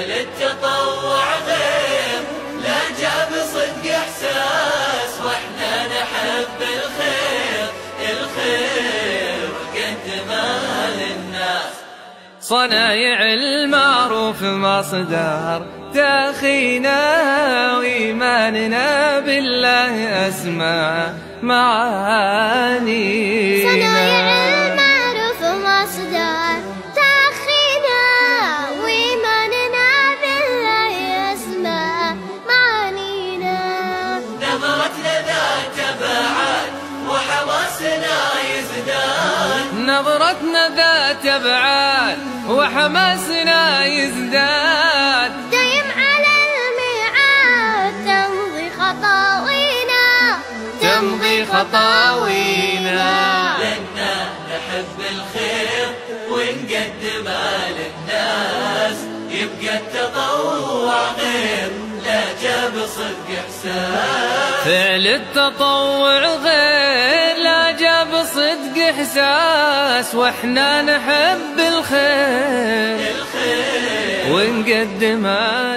فعل التطوع غير لا جاب صدق إحساس، واحنا نحب الخير وقدمه للناس. صنايع المعروف مصدر تأخينا وإيماننا بالله أسمى معانينا. صنايع المعروف مصدر تأخينا وإيماننا بالله أسمى معانينا. نظرتنا ذات أبعاد وحماسنا يزداد، نظرتنا ذات أبعاد وحماسنا يزداد. دايم على الميعاد تمضي خطاوينا لأننا نحب الخير ونقدمه للناس. يبقى التطوع غير لا جاب صدق إحساس، فعل التطوع غير لا جاب صدق إحساس، واحنا نحب الخير ونقدمه